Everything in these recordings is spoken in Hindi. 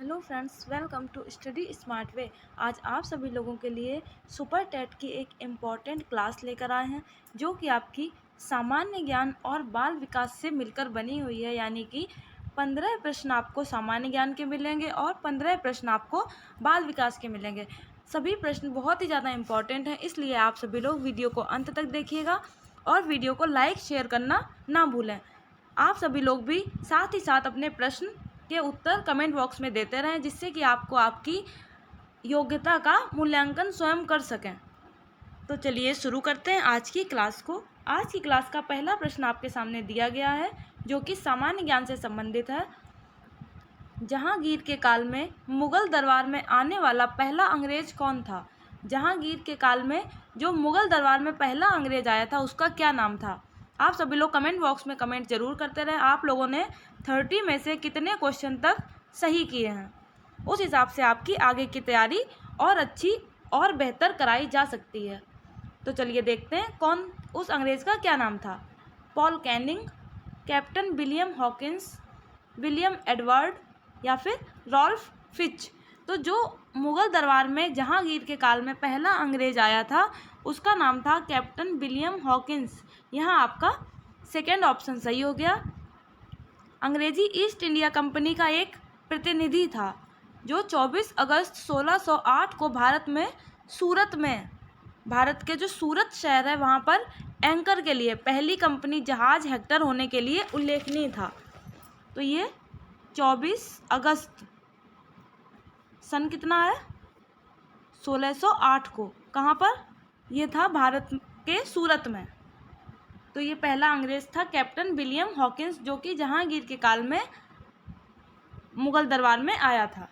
Hello friends, welcome to study smart way. आज आप सभी लोगों के लिए सुपर टेट की एक इम्पॉर्टेंट क्लास लेकर आए हैं जो कि आपकी सामान्य ज्ञान और बाल विकास से मिलकर बनी हुई है। यानी कि 15 प्रश्न आपको सामान्य ज्ञान के मिलेंगे और 15 प्रश्न आपको बाल विकास के मिलेंगे। सभी प्रश्न बहुत ही ज़्यादा इम्पॉर्टेंट हैं, इसलिए आप सभी लोग वीडियो को अंत तक देखिएगा और वीडियो को लाइक शेयर करना ना भूलें। आप सभी लोग भी साथ ही साथ अपने प्रश्न के उत्तर कमेंट बॉक्स में देते रहें, जिससे कि आपको आपकी योग्यता का मूल्यांकन स्वयं कर सकें। तो चलिए शुरू करते हैं आज की क्लास को। आज की क्लास का पहला प्रश्न आपके सामने दिया गया है जो कि सामान्य ज्ञान से संबंधित है। जहांगीर के काल में मुगल दरबार में आने वाला पहला अंग्रेज कौन था? जहांगीर के काल में जो मुगल दरबार में पहला अंग्रेज आया था उसका क्या नाम था? आप सभी लोग कमेंट बॉक्स में कमेंट जरूर करते रहें। आप लोगों ने 30 में से कितने क्वेश्चन तक सही किए हैं, उस हिसाब से आपकी आगे की तैयारी और अच्छी और बेहतर कराई जा सकती है। तो चलिए देखते हैं कौन उस अंग्रेज़ का क्या नाम था। Paul Canning, captain William Hawkins, William Edward या फिर रॉल्फ फिच। तो जो मुग़ल दरबार में जहांगीर के काल में पहला अंग्रेज आया था उसका नाम था कैप्टन विलियम हॉकिंस। यहाँ आपका सेकेंड ऑप्शन सही हो गया। अंग्रेजी ईस्ट इंडिया कंपनी का एक प्रतिनिधि था जो 24 अगस्त 1608 को भारत के जो सूरत शहर है वहाँ पर एंकर के लिए पहली कंपनी जहाज हेक्टर होने के लिए उल्लेखनीय था। तो ये 24 अगस्त सन कितना है 1608 को कहाँ पर ये था? भारत के सूरत में। तो ये पहला अंग्रेज था कैप्टन विलियम हॉकिंस जो कि जहांगीर के काल में मुगल दरबार में आया था।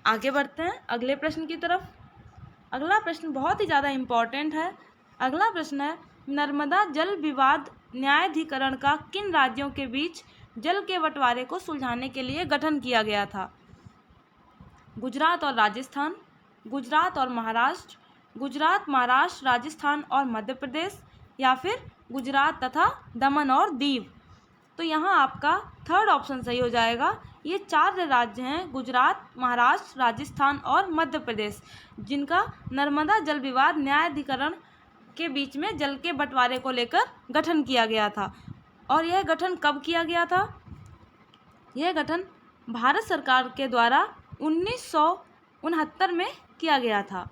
आगे बढ़ते हैं अगले प्रश्न की तरफ। अगला प्रश्न बहुत ही ज़्यादा इम्पॉर्टेंट है। अगला प्रश्न है, नर्मदा जल विवाद न्यायाधिकरण का किन राज्यों के बीच जल के बंटवारे को सुलझाने के लिए गठन किया गया था? गुजरात और राजस्थान, गुजरात और महाराष्ट्र, गुजरात, महाराष्ट्र, राजस्थान और मध्य प्रदेश या फिर गुजरात तथा दमन और दीव। तो यहाँ आपका थर्ड ऑप्शन सही हो जाएगा। ये 4 राज्य हैं, गुजरात, महाराष्ट्र, राजस्थान और मध्य प्रदेश, जिनका नर्मदा जल विवाद न्यायाधिकरण के बीच में जल के बंटवारे को लेकर गठन किया गया था। और यह गठन कब किया गया था? यह गठन भारत सरकार के द्वारा 1969 में किया गया था।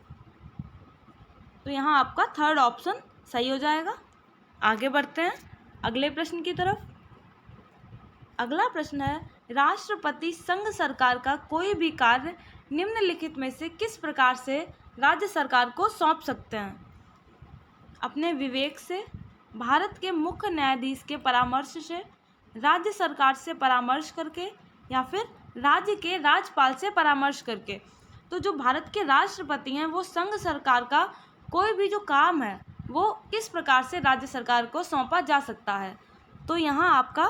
तो यहाँ आपका थर्ड ऑप्शन सही हो जाएगा। आगे बढ़ते हैं अगले प्रश्न की तरफ। अगला प्रश्न है, राष्ट्रपति संघ सरकार का कोई भी कार्य निम्नलिखित में से किस प्रकार से राज्य सरकार को सौंप सकते हैं? अपने विवेक से, भारत के मुख्य न्यायाधीश के परामर्श से, राज्य सरकार से परामर्श करके या फिर राज्य के राज्यपाल से परामर्श करके। तो जो भारत के राष्ट्रपति हैं वो संघ सरकार का कोई भी जो काम है वो किस प्रकार से राज्य सरकार को सौंपा जा सकता है? तो यहाँ आपका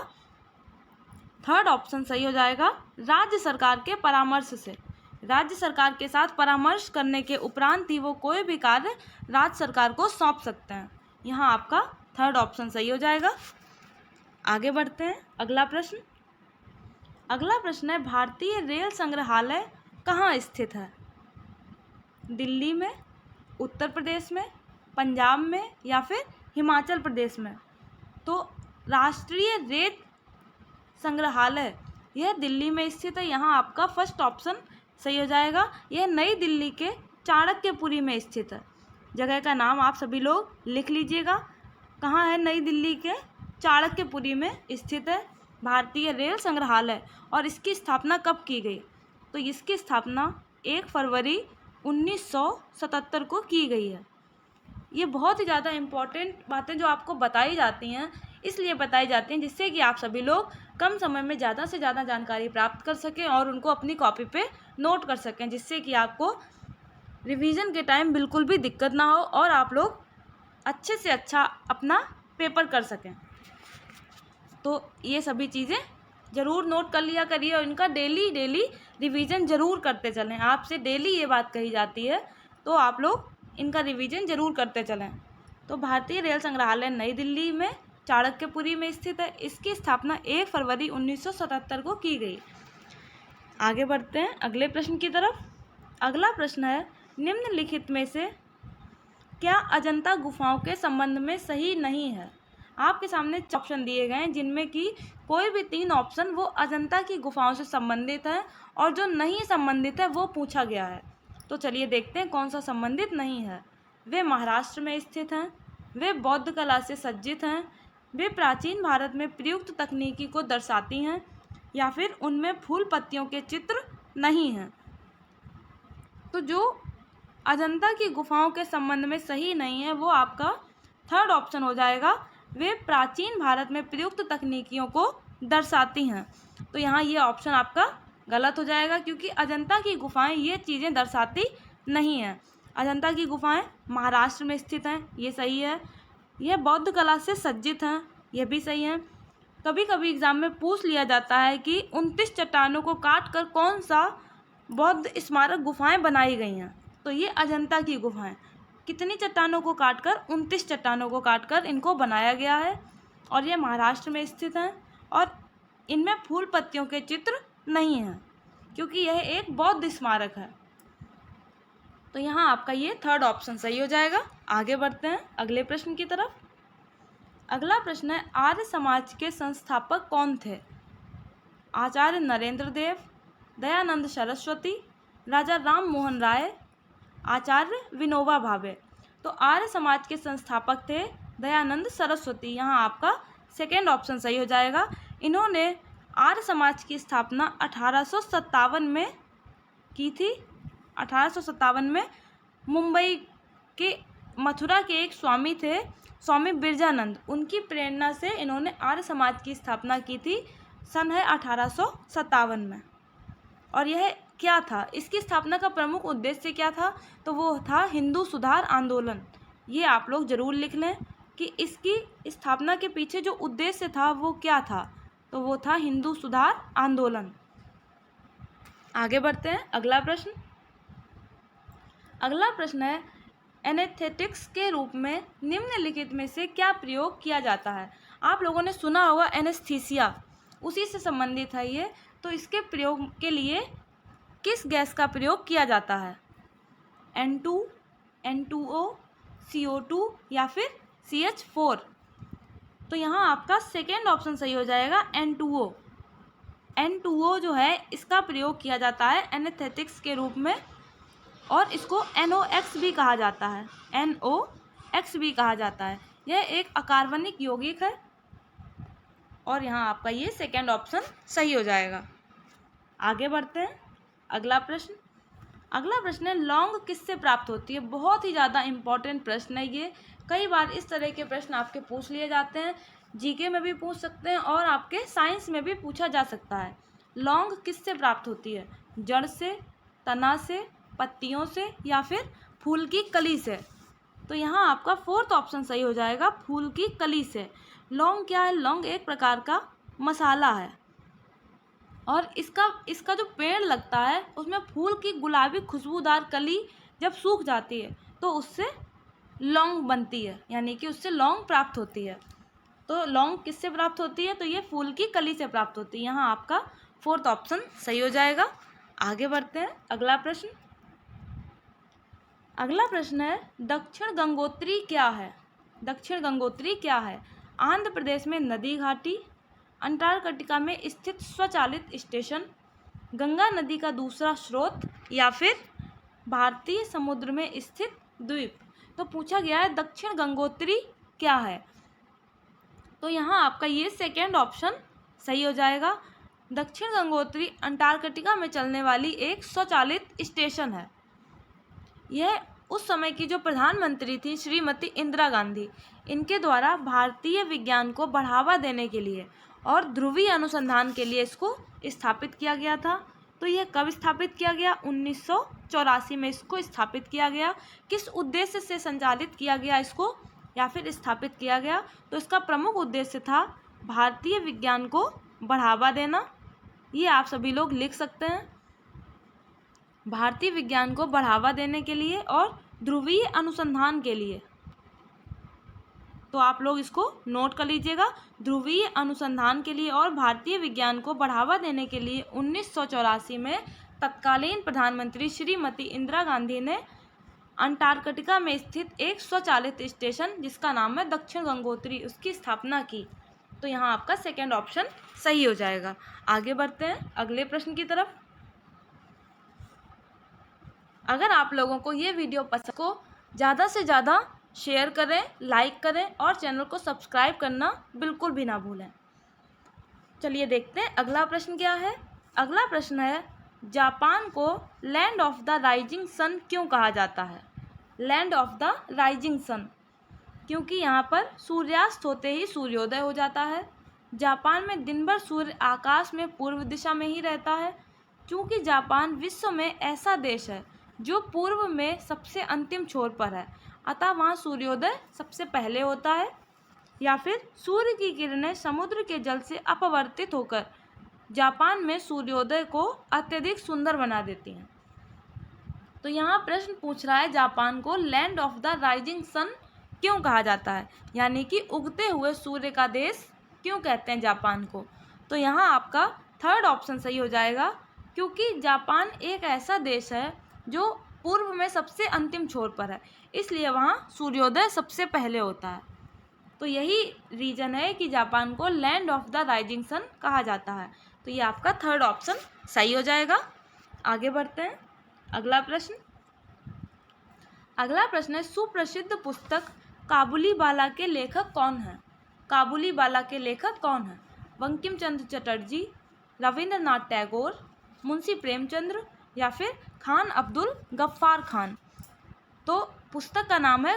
थर्ड ऑप्शन सही हो जाएगा, राज्य सरकार के परामर्श से। राज्य सरकार के साथ परामर्श करने के उपरांत ही वो कोई भी कार्य राज्य सरकार को सौंप सकते हैं। यहाँ आपका थर्ड ऑप्शन सही हो जाएगा। आगे बढ़ते हैं अगला प्रश्न। अगला प्रश्न है, भारतीय रेल संग्रहालय कहाँ स्थित है? दिल्ली में, उत्तर प्रदेश में, पंजाब में या फिर हिमाचल प्रदेश में? तो राष्ट्रीय रेल संग्रहालय यह दिल्ली में स्थित है। यहाँ आपका फर्स्ट ऑप्शन सही हो जाएगा। यह नई दिल्ली के चाणक्यपुरी में स्थित है। जगह का नाम आप सभी लोग लिख लीजिएगा। कहाँ है? नई दिल्ली के चाणक्यपुरी में स्थित है भारतीय रेल संग्रहालय। और इसकी स्थापना कब की गई? तो इसकी स्थापना 1 फरवरी 1977 को की गई है। ये बहुत ही ज़्यादा इम्पॉर्टेंट बातें जो आपको बताई जाती हैं, इसलिए बताई जाती हैं जिससे कि आप सभी लोग कम समय में ज़्यादा से ज़्यादा जानकारी प्राप्त कर सकें और उनको अपनी कॉपी पे नोट कर सकें, जिससे कि आपको रिवीजन के टाइम बिल्कुल भी दिक्कत ना हो और आप लोग अच्छे से अच्छा अपना पेपर कर सकें। तो ये सभी चीज़ें ज़रूर नोट कर लिया करिए और इनका डेली रिवीजन ज़रूर करते चलें। आपसे डेली ये बात कही जाती है, तो आप लोग इनका रिवीजन ज़रूर करते चलें। तो भारतीय रेल संग्रहालय नई दिल्ली में चाणक्यपुरी में स्थित है। इसकी स्थापना 1 फरवरी 1977 को की गई। आगे बढ़ते हैं अगले प्रश्न की तरफ। अगला प्रश्न है, निम्नलिखित में से क्या अजंता गुफाओं के संबंध में सही नहीं है? आपके सामने ऑप्शन दिए गए हैं जिनमें कि कोई भी 3 ऑप्शन वो अजंता की गुफाओं से संबंधित है और जो नहीं संबंधित है वो पूछा गया है। तो चलिए देखते हैं कौन सा संबंधित नहीं है। वे महाराष्ट्र में स्थित हैं, वे बौद्ध कला से सज्जित हैं, वे प्राचीन भारत में प्रयुक्त तकनीकी को दर्शाती हैं, या फिर उनमें फूल पत्तियों के चित्र नहीं हैं। तो जो अजंता की गुफाओं के संबंध में सही नहीं है वो आपका थर्ड ऑप्शन हो जाएगा, वे प्राचीन भारत में प्रयुक्त तकनीकियों को दर्शाती हैं। तो यहाँ ये ऑप्शन आपका गलत हो जाएगा क्योंकि अजंता की गुफाएं ये चीज़ें दर्शाती नहीं हैं। अजंता की गुफाएं महाराष्ट्र में स्थित हैं, ये सही है। यह बौद्ध कला से सज्जित हैं, यह भी सही है। कभी कभी एग्जाम में पूछ लिया जाता है कि 29 चट्टानों को काट कर कौन सा बौद्ध स्मारक गुफाएं बनाई गई हैं। तो ये अजंता की गुफाएं कितनी चट्टानों को काटकर 29 चट्टानों को काटकर इनको बनाया गया है और ये महाराष्ट्र में स्थित हैं और इनमें फूल पत्तियों के चित्र नहीं हैं क्योंकि यह एक बौद्ध स्मारक है। तो यहाँ आपका ये थर्ड ऑप्शन सही हो जाएगा। आगे बढ़ते हैं अगले प्रश्न की तरफ। अगला प्रश्न है, आर्य समाज के संस्थापक कौन थे? आचार्य नरेंद्र देव, दयानंद सरस्वती, राजा राम मोहन राय, आचार्य विनोबा भावे। तो आर्य समाज के संस्थापक थे दयानंद सरस्वती। यहाँ आपका सेकेंड ऑप्शन सही हो जाएगा। इन्होंने आर्य समाज की स्थापना 1857 में की थी। 1857 में मुंबई के मथुरा के एक स्वामी थे, स्वामी बिरजानंद, उनकी प्रेरणा से इन्होंने आर्य समाज की स्थापना की थी। सन है 1857 में। और यह क्या था, इसकी स्थापना का प्रमुख उद्देश्य क्या था? तो वो था हिंदू सुधार आंदोलन। ये आप लोग ज़रूर लिख लें कि इसकी स्थापना के पीछे जो उद्देश्य था वो क्या था। तो वो था हिंदू सुधार आंदोलन। आगे बढ़ते हैं अगला प्रश्न। अगला प्रश्न है, एनेस्थेटिक्स के रूप में निम्नलिखित में से क्या प्रयोग किया जाता है? आप लोगों ने सुना होगा एनेस्थीसिया, उसी से संबंधित है ये। तो इसके प्रयोग के लिए किस गैस का प्रयोग किया जाता है? N2, N2O, CO2 या फिर CH4? तो यहाँ आपका सेकेंड ऑप्शन सही हो जाएगा, N2O। N2O जो है इसका प्रयोग किया जाता है एनेस्थेटिक्स के रूप में और इसको NOx भी कहा जाता है, NOx भी कहा जाता है। यह एक अकार्बनिक यौगिक है और यहाँ आपका ये सेकेंड ऑप्शन सही हो जाएगा। आगे बढ़ते हैं अगला प्रश्न। अगला प्रश्न है, लौंग किससे प्राप्त होती है? बहुत ही ज़्यादा इम्पॉर्टेंट प्रश्न है ये। कई बार इस तरह के प्रश्न आपके पूछ लिए जाते हैं, जीके में भी पूछ सकते हैं और आपके साइंस में भी पूछा जा सकता है। लौंग किससे प्राप्त होती है? जड़ से, तना से, पत्तियों से या फिर फूल की कली से? तो यहाँ आपका फोर्थ ऑप्शन सही हो जाएगा, फूल की कली से। लौंग क्या है? लौंग एक प्रकार का मसाला है और इसका जो पेड़ लगता है उसमें फूल की गुलाबी खुशबूदार कली जब सूख जाती है तो उससे लौंग बनती है, यानी कि उससे लौंग प्राप्त होती है। तो लौंग किससे प्राप्त होती है? तो ये फूल की कली से प्राप्त होती है। यहाँ आपका फोर्थ ऑप्शन सही हो जाएगा। आगे बढ़ते हैं अगला प्रश्न। अगला प्रश्न है, दक्षिण गंगोत्री क्या है? दक्षिण गंगोत्री क्या है? आंध्र प्रदेश में नदी घाटी, अंटार्कटिका में स्थित स्वचालित स्टेशन, गंगा नदी का दूसरा स्रोत या फिर भारतीय समुद्र में स्थित द्वीप? तो पूछा गया है दक्षिण गंगोत्री क्या है। तो यहाँ आपका ये सेकेंड ऑप्शन सही हो जाएगा। दक्षिण गंगोत्री अंटार्कटिका में चलने वाली एक स्वचालित स्टेशन है। यह उस समय की जो प्रधानमंत्री थी श्रीमती इंदिरा गांधी, इनके द्वारा भारतीय विज्ञान को बढ़ावा देने के लिए और ध्रुवीय अनुसंधान के लिए इसको स्थापित किया गया था। तो यह कब स्थापित किया गया? 1984 में इसको स्थापित किया गया। किस उद्देश्य से संचालित किया गया इसको या फिर स्थापित किया गया? तो इसका प्रमुख उद्देश्य था भारतीय विज्ञान को बढ़ावा देना। ये आप सभी लोग लिख सकते हैं, भारतीय विज्ञान को बढ़ावा देने के लिए और ध्रुवीय अनुसंधान के लिए। तो आप लोग इसको नोट कर लीजिएगा। ध्रुवीय अनुसंधान के लिए और भारतीय विज्ञान को बढ़ावा देने के लिए 1984 में तत्कालीन प्रधानमंत्री श्रीमती इंदिरा गांधी ने अंटार्कटिका में स्थित एक स्वचालित स्टेशन जिसका नाम है दक्षिण गंगोत्री, उसकी स्थापना की। तो यहाँ आपका सेकेंड ऑप्शन सही हो जाएगा। आगे बढ़ते हैं अगले प्रश्न की तरफ। अगर आप लोगों को ये वीडियो पसंद को ज़्यादा से ज़्यादा शेयर करें, लाइक करें और चैनल को सब्सक्राइब करना बिल्कुल भी ना भूलें। चलिए देखते हैं अगला प्रश्न क्या है। अगला प्रश्न है, जापान को land of the rising sun क्यों कहा जाता है? Land of the rising sun, क्योंकि यहाँ पर सूर्यास्त होते ही सूर्योदय हो जाता है। जापान में दिन भर सूर्य आकाश में पूर्व दिशा में ही रहता है। क्योंकि जापान विश्व में ऐसा देश है जो पूर्व में सबसे अंतिम छोर पर है, अतः वहाँ सूर्योदय सबसे पहले होता है। या फिर सूर्य की किरणें समुद्र के जल से अपवर्तित होकर जापान में सूर्योदय को अत्यधिक सुंदर बना देती हैं। तो यहाँ प्रश्न पूछ रहा है, जापान को land of the rising sun क्यों कहा जाता है, यानी कि उगते हुए सूर्य का देश क्यों कहते हैं जापान को? तो यहाँ आपका थर्ड ऑप्शन सही हो जाएगा, क्योंकि जापान एक ऐसा देश है जो पूर्व में सबसे अंतिम छोर पर है, इसलिए वहाँ सूर्योदय सबसे पहले होता है। तो यही रीज़न है कि जापान को land of the rising sun कहा जाता है। तो ये आपका थर्ड ऑप्शन सही हो जाएगा। आगे बढ़ते हैं अगला प्रश्न। अगला प्रश्न है, सुप्रसिद्ध पुस्तक काबुलीवाला के लेखक कौन हैं? काबुलीवाला के लेखक कौन हैं? बंकिम चंद्र चटर्जी, रविंद्रनाथ टैगोर, मुंशी प्रेमचंद्र या फिर खान अब्दुल गफ्फार खान। तो पुस्तक का नाम है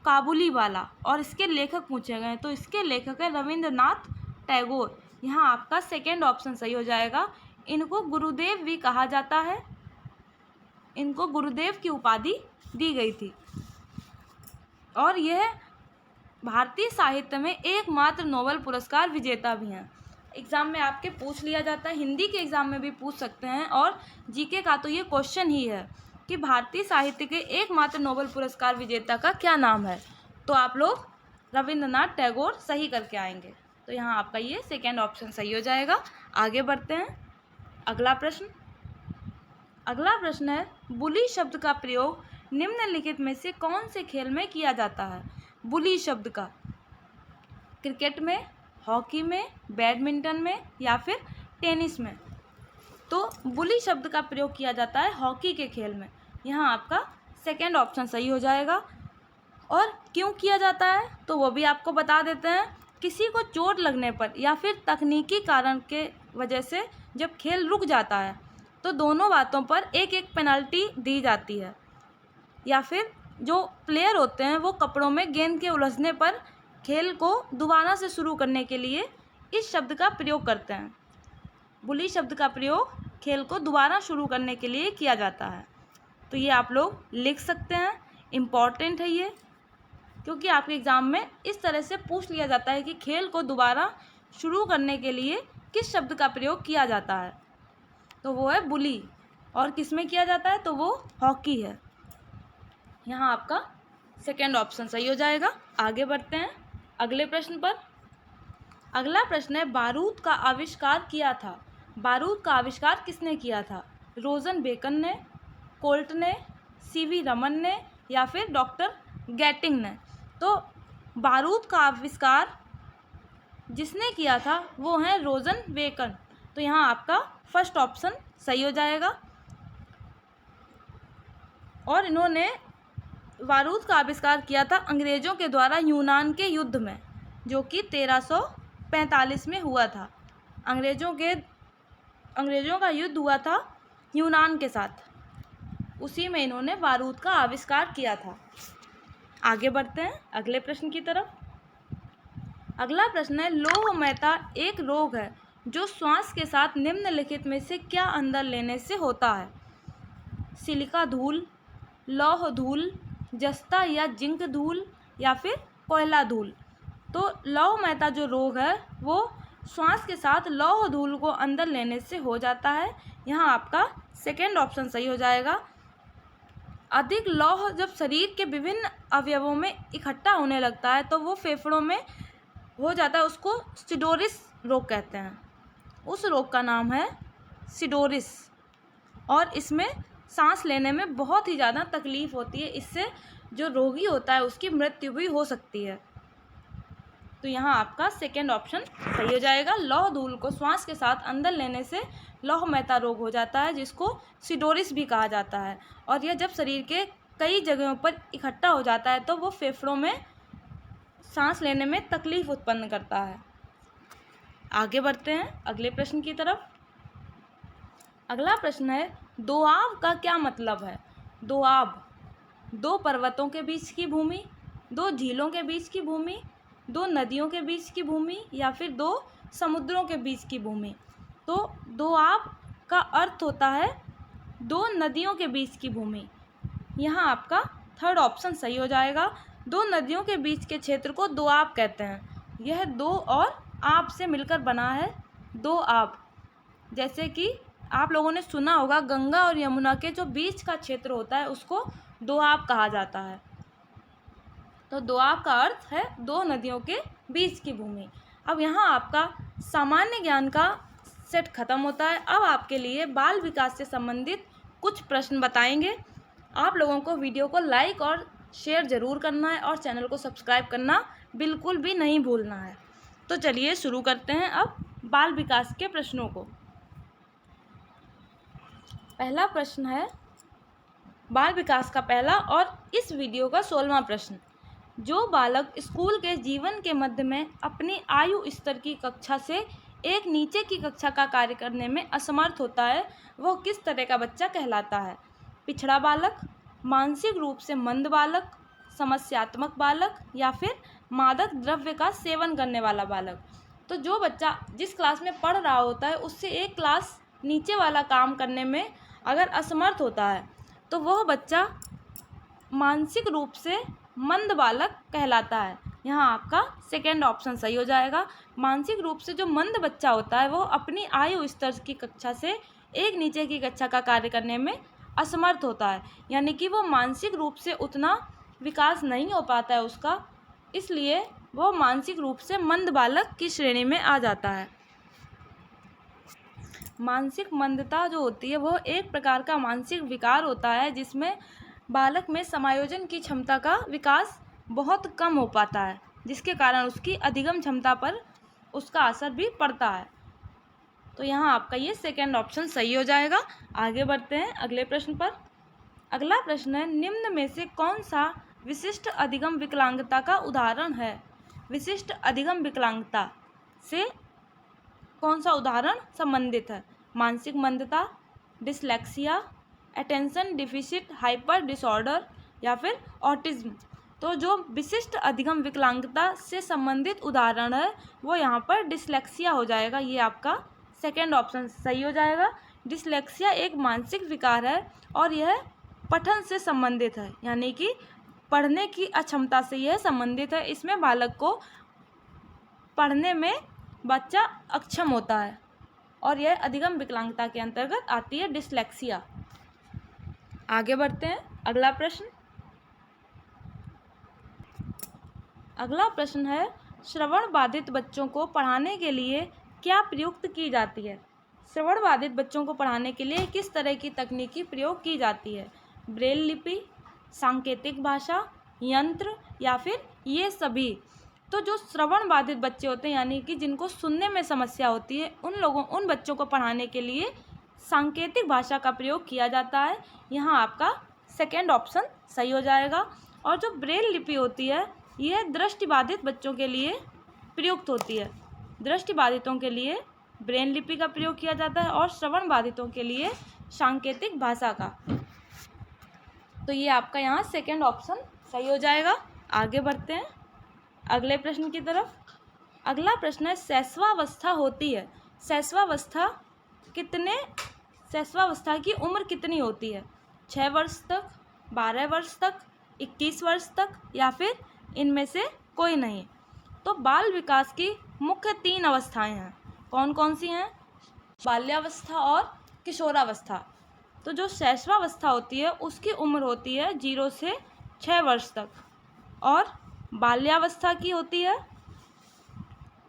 काबुलीवाला और इसके लेखक पूछे गए हैं, तो इसके लेखक है रविंद्रनाथ टैगोर। यहाँ आपका सेकेंड ऑप्शन सही हो जाएगा। इनको गुरुदेव भी कहा जाता है, इनको गुरुदेव की उपाधि दी गई थी और यह भारतीय साहित्य में एकमात्र नोबेल पुरस्कार विजेता भी हैं। एग्ज़ाम में आपके पूछ लिया जाता है, हिंदी के एग्ज़ाम में भी पूछ सकते हैं और जीके का तो ये क्वेश्चन ही है कि भारतीय साहित्य के एकमात्र नोबेल पुरस्कार विजेता का क्या नाम है? तो आप लोग रविंद्रनाथ टैगोर सही करके आएंगे। तो यहाँ आपका ये सेकेंड ऑप्शन सही हो जाएगा। आगे बढ़ते हैं अगला प्रश्न। अगला प्रश्न है, बुली शब्द का प्रयोग निम्नलिखित में से कौन से खेल में किया जाता है? बुली शब्द का क्रिकेट में, हॉकी में, बैडमिंटन में या फिर टेनिस में? तो बुली शब्द का प्रयोग किया जाता है हॉकी के खेल में। यहाँ आपका सेकेंड ऑप्शन सही हो जाएगा। और क्यों किया जाता है तो वो भी आपको बता देते हैं। किसी को चोट लगने पर या फिर तकनीकी कारण के वजह से जब खेल रुक जाता है तो दोनों बातों पर एक एक पेनल्टी दी जाती है, या फिर जो प्लेयर होते हैं वो कपड़ों में गेंद के उलझने पर खेल को दोबारा से शुरू करने के लिए इस शब्द का प्रयोग करते हैं। बुली शब्द का प्रयोग खेल को दोबारा शुरू करने के लिए किया जाता है। तो ये आप लोग लिख सकते हैं, इम्पॉर्टेंट है ये, क्योंकि आपके एग्ज़ाम में इस तरह से पूछ लिया जाता है कि खेल को दोबारा शुरू करने के लिए किस शब्द का प्रयोग किया जाता है। तो वो है बुली, और किस में किया जाता है तो वो हॉकी है। यहाँ आपका सेकेंड ऑप्शन सही हो जाएगा। आगे बढ़ते हैं अगले प्रश्न पर। अगला प्रश्न है, बारूद का आविष्कार किया था। बारूद का आविष्कार किसने किया था? रोजन बेकन ने, कोल्ट ने, सीवी रमन ने या फिर डॉक्टर गैटिंग ने? तो बारूद का आविष्कार जिसने किया था वो है रोजन बेकन। तो यहाँ आपका फर्स्ट ऑप्शन सही हो जाएगा। और इन्होंने बारूद का आविष्कार किया था अंग्रेज़ों के द्वारा यूनान के युद्ध में, जो कि 1345 में हुआ था। अंग्रेज़ों का युद्ध हुआ था यूनान के साथ, उसी में इन्होंने बारूद का आविष्कार किया था। आगे बढ़ते हैं अगले प्रश्न की तरफ। अगला प्रश्न है, लौहमयता एक रोग है जो श्वास के साथ निम्नलिखित में से क्या अंदर लेने से होता है? सिलिका धूल, लौह धूल, जस्ता या जिंक धूल या फिर कोयला धूल? तो लौहमयता जो रोग है वो श्वास के साथ लौह धूल को अंदर लेने से हो जाता है। यहाँ आपका सेकेंड ऑप्शन सही हो जाएगा। अधिक लौह जब शरीर के विभिन्न अवयवों में इकट्ठा होने लगता है तो वो फेफड़ों में हो जाता है, उसको सिडोरिस रोग कहते हैं। उस रोग का नाम है सिडोरिस, और इसमें सांस लेने में बहुत ही ज़्यादा तकलीफ होती है। इससे जो रोगी होता है उसकी मृत्यु भी हो सकती है। तो यहाँ आपका सेकेंड ऑप्शन सही हो जाएगा। लौह धूल को श्वास के साथ अंदर लेने से लौह महता रोग हो जाता है, जिसको सिडोरिस भी कहा जाता है। और यह जब शरीर के कई जगहों पर इकट्ठा हो जाता है तो वो फेफड़ों में सांस लेने में तकलीफ उत्पन्न करता है। आगे बढ़ते हैं अगले प्रश्न की तरफ। अगला प्रश्न है, दोआब का क्या मतलब है? दोआब, दो पर्वतों के बीच की भूमि, दो झीलों के बीच की भूमि, दो नदियों के बीच की भूमि, या फिर दो समुद्रों के बीच की भूमि। तो दोआब का अर्थ होता है दो नदियों के बीच की भूमि। यहाँ आपका थर्ड ऑप्शन सही हो जाएगा। दो नदियों के बीच के क्षेत्र को दोआब कहते हैं। यह दो और आब से मिलकर बना है दोआब। जैसे कि आप लोगों ने सुना होगा, गंगा और यमुना के जो बीच का क्षेत्र होता है उसको दोआब कहा जाता है। तो दोआब का अर्थ है दो नदियों के बीच की भूमि। अब यहाँ आपका सामान्य ज्ञान का सेट खत्म होता है। अब आपके लिए बाल विकास से संबंधित कुछ प्रश्न बताएंगे। आप लोगों को वीडियो को लाइक और शेयर ज़रूर करना है और चैनल को सब्सक्राइब करना बिल्कुल भी नहीं भूलना है। तो चलिए शुरू करते हैं अब बाल विकास के प्रश्नों को। पहला प्रश्न है बाल विकास का पहला और इस वीडियो का 16वां प्रश्न। जो बालक स्कूल के जीवन के मध्य में अपनी आयु स्तर की कक्षा से एक नीचे की कक्षा का कार्य करने में असमर्थ होता है, वह किस तरह का बच्चा कहलाता है? पिछड़ा बालक, मानसिक रूप से मंद बालक, समस्यात्मक बालक, या फिर मादक द्रव्य का सेवन करने वाला बालक। तो जो बच्चा जिस क्लास में पढ़ रहा होता है उससे एक क्लास नीचे वाला काम करने में अगर असमर्थ होता है तो वह बच्चा मानसिक रूप से मंद बालक कहलाता है। यहाँ आपका सेकेंड ऑप्शन सही हो जाएगा। मानसिक रूप से जो मंद बच्चा होता है वो अपनी आयु स्तर की कक्षा से एक नीचे की कक्षा का कार्य करने में असमर्थ होता है, यानी कि वो मानसिक रूप से उतना विकास नहीं हो पाता है उसका, इसलिए वो मानसिक रूप से मंद बालक की श्रेणी में आ जाता है। मानसिक मंदता जो होती है वो एक प्रकार का मानसिक विकार होता है जिसमें बालक में समायोजन की क्षमता का विकास बहुत कम हो पाता है, जिसके कारण उसकी अधिगम क्षमता पर उसका असर भी पड़ता है। तो यहाँ आपका ये सेकेंड ऑप्शन सही हो जाएगा। आगे बढ़ते हैं अगले प्रश्न पर। अगला प्रश्न है, निम्न में से कौन सा विशिष्ट अधिगम विकलांगता का उदाहरण है? विशिष्ट अधिगम विकलांगता से कौन सा उदाहरण संबंधित है? मानसिक मंदता, dyslexia, attention deficit hyper disorder, या फिर ऑटिज्म। तो जो विशिष्ट अधिगम विकलांगता से संबंधित उदाहरण है वो यहाँ पर डिसलेक्सिया हो जाएगा। ये आपका सेकेंड ऑप्शन सही हो जाएगा। डिसलेक्सिया एक मानसिक विकार है और यह पठन से संबंधित है, यानी कि पढ़ने की अक्षमता से यह संबंधित है। इसमें बालक को पढ़ने में बच्चा अक्षम होता है और यह अधिगम विकलांगता के अंतर्गत आती है डिसलेक्सिया। आगे बढ़ते हैं अगला प्रश्न। अगला प्रश्न है, श्रवण बाधित बच्चों को पढ़ाने के लिए क्या प्रयुक्त की जाती है? श्रवण बाधित बच्चों को पढ़ाने के लिए किस तरह की तकनीकी प्रयोग की जाती है? ब्रेल लिपि, सांकेतिक भाषा, यंत्र, या फिर ये सभी? तो जो श्रवण बाधित बच्चे होते हैं यानी कि जिनको सुनने में समस्या होती है उन बच्चों को पढ़ाने के लिए सांकेतिक भाषा का प्रयोग किया जाता है। यहाँ आपका सेकेंड ऑप्शन सही हो जाएगा। और जो ब्रेल लिपि होती है यह दृष्टिबाधित बच्चों के लिए प्रयुक्त होती है। दृष्टिबाधितों के लिए ब्रेल लिपि का प्रयोग किया जाता है और श्रवण बाधितों के लिए सांकेतिक भाषा का। तो ये आपका यहाँ सेकेंड ऑप्शन सही हो जाएगा। आगे बढ़ते हैं अगले प्रश्न की तरफ। अगला प्रश्न है, शैशवावस्था होती है। शैशवावस्था की उम्र कितनी होती है? 6 वर्ष तक, 12 वर्ष तक, 21 वर्ष तक, या फिर इनमें से कोई नहीं? तो बाल विकास की मुख्य 3 अवस्थाएं हैं। कौन कौन सी हैं? बाल्यावस्था और किशोरावस्था। तो तो जो शैशवावस्था होती है उसकी उम्र होती है 0 से 6 वर्ष तक, और बाल्यावस्था की होती है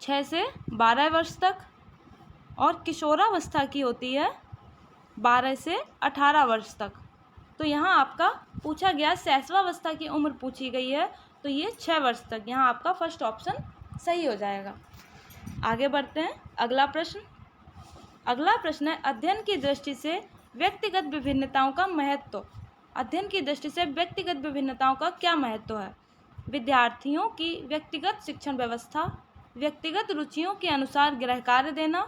6 से 12 वर्ष तक, और किशोरावस्था की होती है 12 से 18 वर्ष तक। तो यहाँ आपका पूछा गया शैशवावस्था की उम्र पूछी गई है, तो ये 6 वर्ष तक। यहाँ आपका फर्स्ट ऑप्शन सही हो जाएगा। आगे बढ़ते हैं। अगला प्रश्न है अध्ययन की दृष्टि से व्यक्तिगत विभिन्नताओं का महत्व। अध्ययन की दृष्टि से व्यक्तिगत विभिन्नताओं का क्या महत्व है? विद्यार्थियों की व्यक्तिगत शिक्षण व्यवस्था, व्यक्तिगत रुचियों के अनुसार गृह कार्य देना,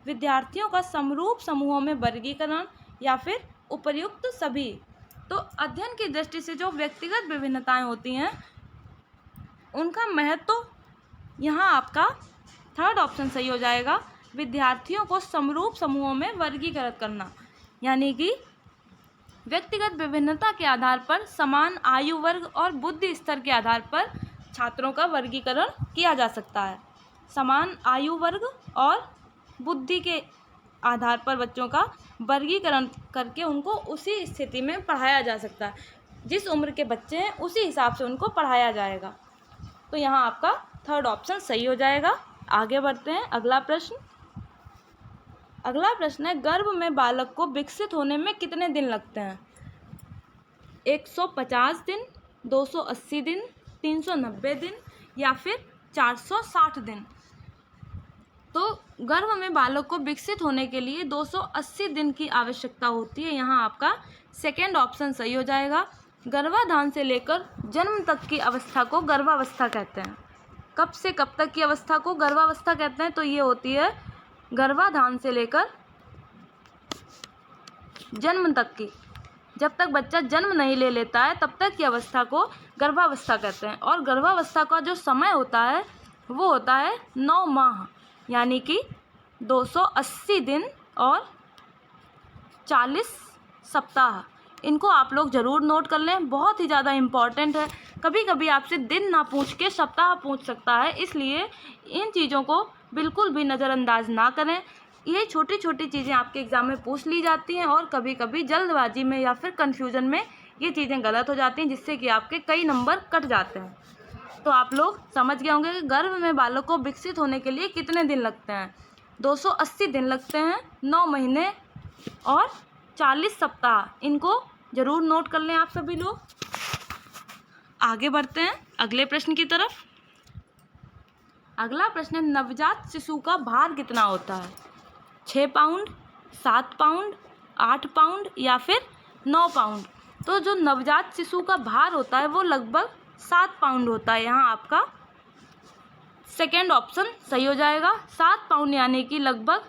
विद्यार्थियों का समरूप समूहों में वर्गीकरण, या फिर उपर्युक्त सभी। तो अध्ययन की दृष्टि से जो व्यक्तिगत विभिन्नताएं होती हैं उनका महत्व, यहाँ आपका थर्ड ऑप्शन सही हो जाएगा। विद्यार्थियों को समरूप समूहों में वर्गीकृत करना, यानी कि व्यक्तिगत विभिन्नता के आधार पर समान आयु वर्ग और बुद्धि स्तर के आधार पर छात्रों का वर्गीकरण किया जा सकता है। समान आयु वर्ग और बुद्धि के आधार पर बच्चों का वर्गीकरण करके उनको उसी स्थिति में पढ़ाया जा सकता है। जिस उम्र के बच्चे हैं उसी हिसाब से उनको पढ़ाया जाएगा। तो यहाँ आपका थर्ड ऑप्शन सही हो जाएगा। आगे बढ़ते हैं। अगला प्रश्न है गर्भ में बालक को विकसित होने में कितने दिन लगते हैं? 150 दिन, 280 दिन, 390 दिन, या फिर 460 दिन। तो गर्भ में बालक को विकसित होने के लिए 280 दिन की आवश्यकता होती है। यहाँ आपका सेकेंड ऑप्शन सही हो जाएगा। गर्भाधान से लेकर जन्म तक की अवस्था को गर्भावस्था कहते हैं। कब से कब तक की अवस्था को गर्भावस्था कहते हैं? तो ये होती है गर्भाधान से लेकर जन्म तक की। जब तक बच्चा जन्म नहीं ले लेता है तब तक की अवस्था को गर्भावस्था कहते हैं। और गर्भावस्था का जो समय होता है वो होता है 9 माह, यानी कि 280 दिन और 40 सप्ताह। इनको आप लोग ज़रूर नोट कर लें, बहुत ही ज़्यादा इम्पॉर्टेंट है। कभी कभी आपसे दिन ना पूछ के सप्ताह पूछ सकता है, इसलिए इन चीज़ों को बिल्कुल भी नज़रअंदाज ना करें। ये छोटी छोटी चीज़ें आपके एग्ज़ाम में पूछ ली जाती हैं और कभी कभी जल्दबाजी में या फिर कन्फ्यूज़न में ये चीज़ें गलत हो जाती हैं, जिससे कि आपके कई नंबर कट जाते हैं। तो आप लोग समझ गए होंगे कि गर्भ में बालक को विकसित होने के लिए कितने दिन लगते हैं। 280 दिन लगते हैं, 9 महीने और 40 सप्ताह। इनको ज़रूर नोट कर लें आप सभी लोग। आगे बढ़ते हैं अगले प्रश्न की तरफ। अगला प्रश्न है नवजात शिशु का भार कितना होता है? 6 पाउंड, 7 पाउंड, 8 पाउंड, या फिर 9 पाउंड। तो जो नवजात शिशु का भार होता है वो लगभग 7 पाउंड होता है। यहाँ आपका सेकेंड ऑप्शन सही हो जाएगा। 7 पाउंड यानी कि लगभग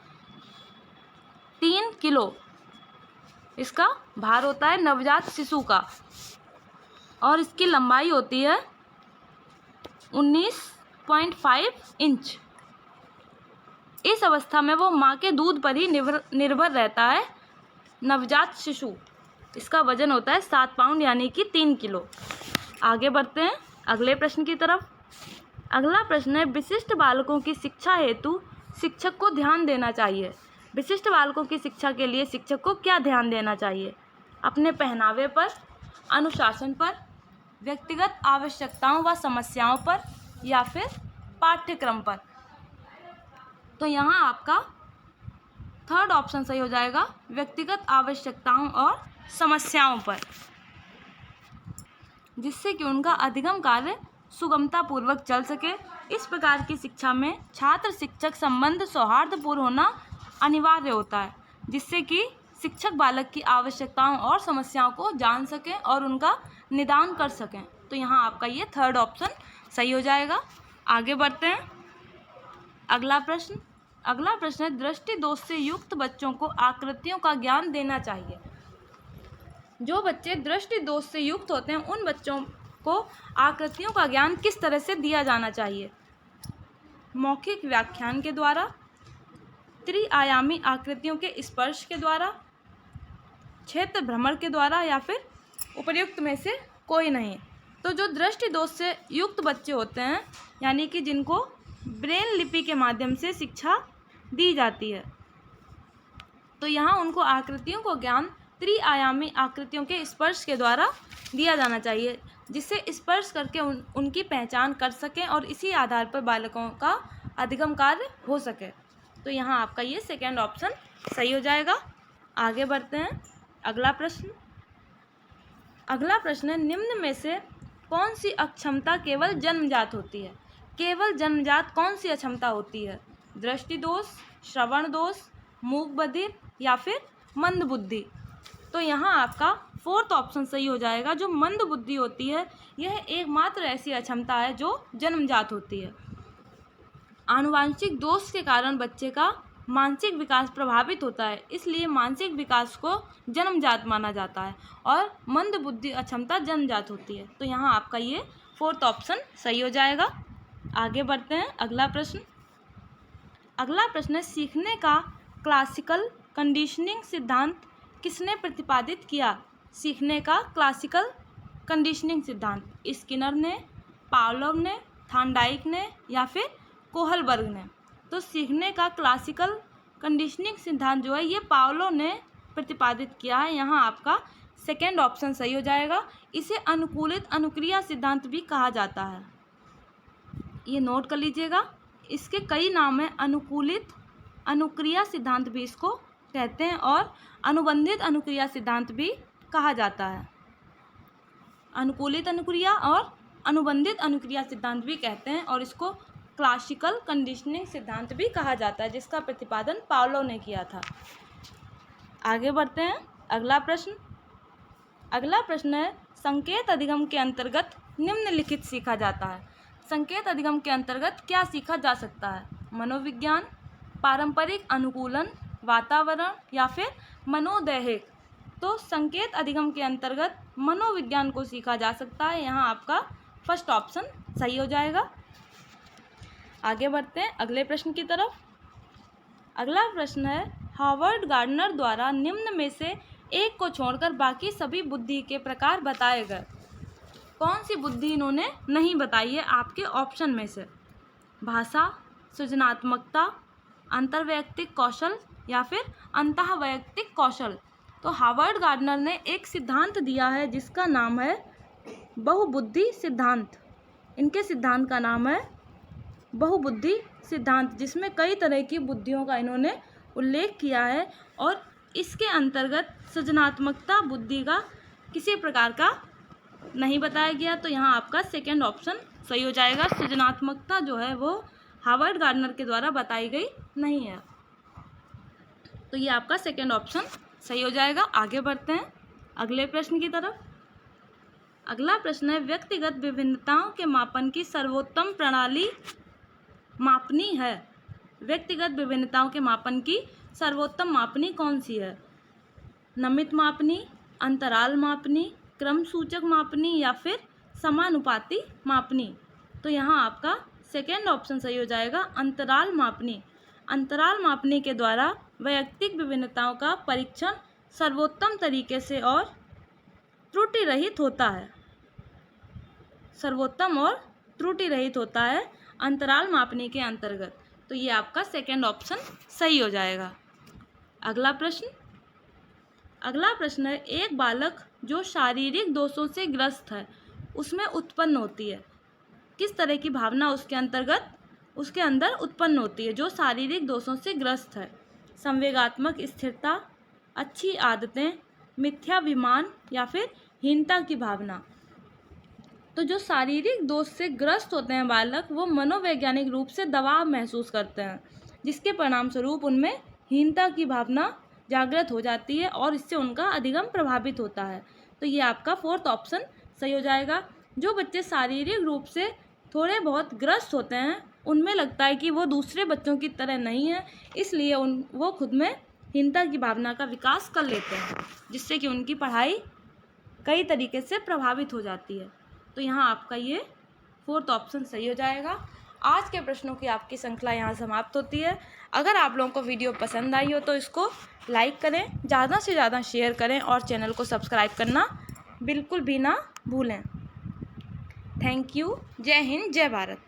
3 किलो इसका भार होता है नवजात शिशु का, और इसकी लंबाई होती है 19.5 इंच। इस अवस्था में वो माँ के दूध पर ही निर्भर रहता है नवजात शिशु। इसका वजन होता है 7 पाउंड यानी कि 3 किलो। आगे बढ़ते हैं अगले प्रश्न की तरफ। अगला प्रश्न है विशिष्ट बालकों की शिक्षा हेतु शिक्षक को ध्यान देना चाहिए। विशिष्ट बालकों की शिक्षा के लिए शिक्षक को क्या ध्यान देना चाहिए? अपने पहनावे पर, अनुशासन पर, व्यक्तिगत आवश्यकताओं व समस्याओं पर, या फिर पाठ्यक्रम पर। तो यहाँ आपका थर्ड ऑप्शन सही हो जाएगा, व्यक्तिगत आवश्यकताओं और समस्याओं पर, जिससे कि उनका अधिगम कार्य सुगमतापूर्वक चल सके। इस प्रकार की शिक्षा में छात्र शिक्षक संबंध सौहार्दपूर्ण होना अनिवार्य होता है, जिससे कि शिक्षक बालक की आवश्यकताओं और समस्याओं को जान सकें और उनका निदान कर सकें। तो यहाँ आपका ये थर्ड ऑप्शन सही हो जाएगा। आगे बढ़ते हैं अगला प्रश्न है दृष्टि दोष से युक्त बच्चों को आकृतियों का ज्ञान देना चाहिए। जो बच्चे दृष्टि दोष से युक्त होते हैं उन बच्चों को आकृतियों का ज्ञान किस तरह से दिया जाना चाहिए? मौखिक व्याख्यान के द्वारा, त्रिआयामी आकृतियों के स्पर्श के द्वारा, क्षेत्र भ्रमण के द्वारा, या फिर उपर्युक्त में से कोई नहीं। तो जो दृष्टि दोष से युक्त बच्चे होते हैं, यानी कि जिनको ब्रेन लिपि के माध्यम से शिक्षा दी जाती है, तो यहाँ उनको आकृतियों को ज्ञान त्रिआयामी आकृतियों के स्पर्श के द्वारा दिया जाना चाहिए, जिससे स्पर्श करके उनकी पहचान कर सकें और इसी आधार पर बालकों का अधिगम कार्य हो सके। तो यहाँ आपका ये सेकेंड ऑप्शन सही हो जाएगा। आगे बढ़ते हैं। अगला प्रश्न है, निम्न में से कौन सी अक्षमता केवल जन्मजात होती है? केवल जन्मजात कौन सी अक्षमता होती है? दृष्टि दोष, श्रवण दोष, मूक बधिर या फिर मंद बुद्धि? तो यहाँ आपका फोर्थ ऑप्शन सही हो जाएगा। जो मंद बुद्धि होती है यह एकमात्र ऐसी अक्षमता है जो जन्मजात होती है। आनुवांशिक दोष के कारण बच्चे का मानसिक विकास प्रभावित होता है, इसलिए मानसिक विकास को जन्मजात माना जाता है और मंद बुद्धि अक्षमता जन्मजात होती है। तो यहाँ आपका ये फोर्थ ऑप्शन सही हो जाएगा। आगे बढ़ते हैं। अगला प्रश्न है, सीखने का क्लासिकल कंडीशनिंग सिद्धांत किसने प्रतिपादित किया? सीखने का क्लासिकल कंडीशनिंग सिद्धांत स्किनर ने, पावलोव ने, थॉर्नडाइक ने या फिर कोहलबर्ग ने? तो सीखने का क्लासिकल कंडीशनिंग सिद्धांत जो है ये पावलोव ने प्रतिपादित किया है। यहाँ आपका सेकेंड ऑप्शन सही हो जाएगा। इसे अनुकूलित अनुक्रिया सिद्धांत भी कहा जाता है, ये नोट कर लीजिएगा। इसके कई नाम हैं। अनुकूलित अनुक्रिया सिद्धांत भी इसको कहते हैं और अनुबंधित अनुक्रिया सिद्धांत भी कहा जाता है। अनुकूलित अनुक्रिया और अनुबंधित अनुक्रिया सिद्धांत भी कहते हैं और इसको क्लासिकल कंडीशनिंग सिद्धांत भी कहा जाता है, जिसका प्रतिपादन पावलोव ने किया था। आगे बढ़ते हैं। अगला प्रश्न है, संकेत अधिगम के अंतर्गत निम्नलिखित सीखा जाता है। संकेत अधिगम के अंतर्गत क्या सीखा जा सकता है? मनोविज्ञान, पारंपरिक अनुकूलन, वातावरण या फिर मनोदैहिक? तो संकेत अधिगम के अंतर्गत मनोविज्ञान को सीखा जा सकता है। यहाँ आपका फर्स्ट ऑप्शन सही हो जाएगा। आगे बढ़ते हैं अगले प्रश्न की तरफ। अगला प्रश्न है, हार्वर्ड गार्डनर द्वारा निम्न में से एक को छोड़कर बाकी सभी बुद्धि के प्रकार बताए गए। कौन सी बुद्धि इन्होंने नहीं बताई है आपके ऑप्शन में से? भाषा, सृजनात्मकता, अंतर्वैयक्तिक कौशल या फिर अंतःवैयक्तिक कौशल? तो हार्वर्ड गार्डनर ने एक सिद्धांत दिया है जिसका नाम है बहुबुद्धि सिद्धांत। इनके सिद्धांत का नाम है बहुबुद्धि सिद्धांत, जिसमें कई तरह की बुद्धियों का इन्होंने उल्लेख किया है और इसके अंतर्गत सृजनात्मकता बुद्धि का किसी प्रकार का नहीं बताया गया। तो यहाँ आपका सेकेंड ऑप्शन सही हो जाएगा। सृजनात्मकता जो है वो हार्वर्ड गार्डनर के द्वारा बताई गई नहीं है। तो ये आपका सेकेंड ऑप्शन सही हो जाएगा। आगे बढ़ते हैं अगले प्रश्न की तरफ। अगला प्रश्न है, व्यक्तिगत विभिन्नताओं के मापन की सर्वोत्तम प्रणाली मापनी है। व्यक्तिगत विभिन्नताओं के मापन की सर्वोत्तम मापनी कौन सी है? नमित मापनी, अंतराल मापनी, क्रम सूचक मापनी या फिर समानुपाती मापनी? तो यहाँ आपका सेकेंड ऑप्शन सही हो जाएगा, अंतराल मापनी। अंतराल मापनी के द्वारा वैयक्तिक विभिन्नताओं का परीक्षण सर्वोत्तम तरीके से और त्रुटि रहित होता है। सर्वोत्तम और त्रुटि रहित होता है अंतराल मापनी के अंतर्गत। तो ये आपका सेकेंड ऑप्शन सही हो जाएगा। अगला प्रश्न है, एक बालक जो शारीरिक दोषों से ग्रस्त है उसमें उत्पन्न होती है किस तरह की भावना उसके अंदर उत्पन्न होती है जो शारीरिक दोषों से ग्रस्त है? संवेगात्मक स्थिरता, अच्छी आदतें, मिथ्याभिमान या फिर हीनता की भावना? तो जो शारीरिक दोष से ग्रस्त होते हैं बालक, वो मनोवैज्ञानिक रूप से दबाव महसूस करते हैं, जिसके परिणाम स्वरूप उनमें हीनता की भावना जागृत हो जाती है और इससे उनका अधिगम प्रभावित होता है। तो ये आपका फोर्थ ऑप्शन सही हो जाएगा। जो बच्चे शारीरिक रूप से थोड़े बहुत ग्रस्त होते हैं उनमें लगता है कि वो दूसरे बच्चों की तरह नहीं है, इसलिए वो खुद में हीनता की भावना का विकास कर लेते हैं, जिससे कि उनकी पढ़ाई कई तरीके से प्रभावित हो जाती है। तो यहाँ आपका ये फोर्थ ऑप्शन सही हो जाएगा। आज के प्रश्नों की आपकी श्रृंखला यहाँ समाप्त होती है। अगर आप लोगों को वीडियो पसंद आई हो तो इसको लाइक करें, ज़्यादा से ज़्यादा शेयर करें और चैनल को सब्सक्राइब करना बिल्कुल भी ना भूलें। Thank you. जय हिंद, जय भारत।